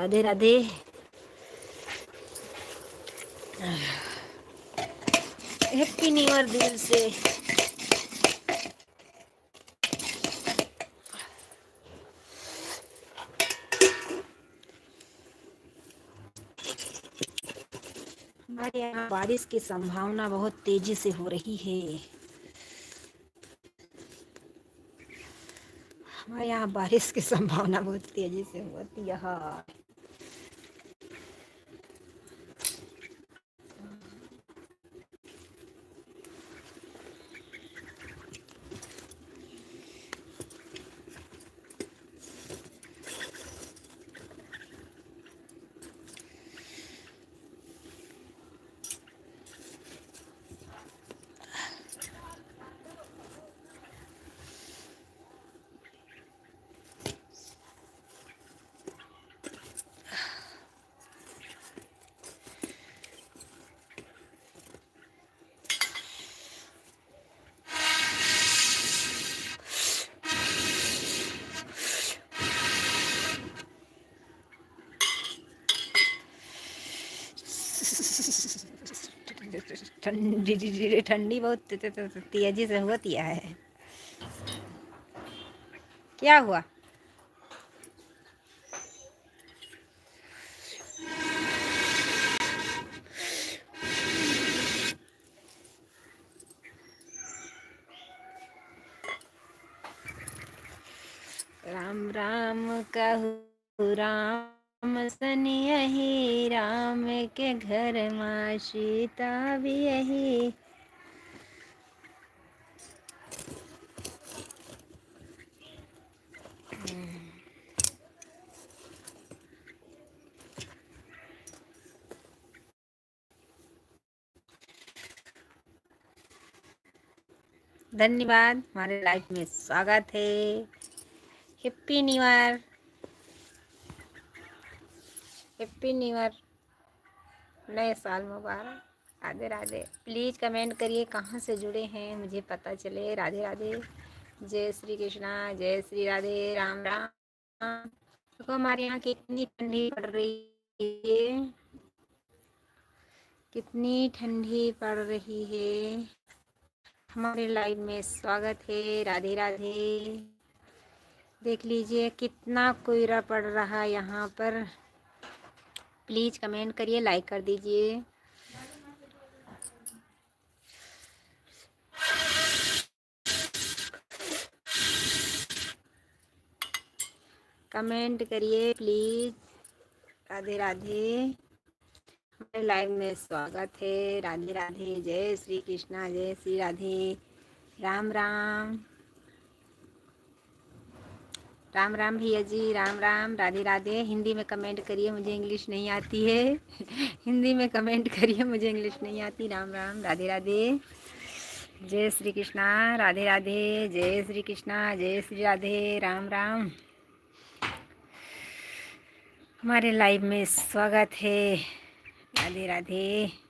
Radhe Radhe. Happy new year दिल से। हमारे यहाँ बारिश की संभावना बहुत तेजी से हो रही है। हमारे यहाँ बारिश की संभावना बहुत तेजी से होती है। ठंडी ठंडी बहुत तेजी से होती है। क्या हुआ? राम राम कहू राम सनियहि, राम के घर माँ सीता भी यही। धन्यवाद, हमारे लाइफ में स्वागत है। Happy new year, happy new year, नए साल मुबारक। राधे राधे। प्लीज़ कमेंट करिए कहाँ से जुड़े हैं, मुझे पता चले। राधे राधे। जय श्री कृष्णा, जय श्री राधे, राम राम। देखो हमारे यहाँ कितनी ठंडी पड़ रही है, कितनी ठंडी पड़ रही है। हमारे लाइव में स्वागत है। राधे राधे। देख लीजिए कितना कोहरा पड़ रहा है यहाँ पर। प्लीज़ कमेंट करिए, लाइक कर दीजिए। कमेंट करिए प्लीज़। राधे राधे। हमारे लाइव में स्वागत है। राधे राधे। जय श्री कृष्णा, जय श्री राधे, राम राम। राम राम भैया जी, राम राम। राधे राधे। हिंदी में कमेंट करिए, मुझे इंग्लिश नहीं आती है। हिंदी में कमेंट करिए, मुझे इंग्लिश नहीं आती। राम राम, राधे राधे। जय श्री कृष्णा, राधे राधे। जय श्री कृष्णा, जय श्री राधे, राम राम। हमारे लाइव में स्वागत है। राधे राधे।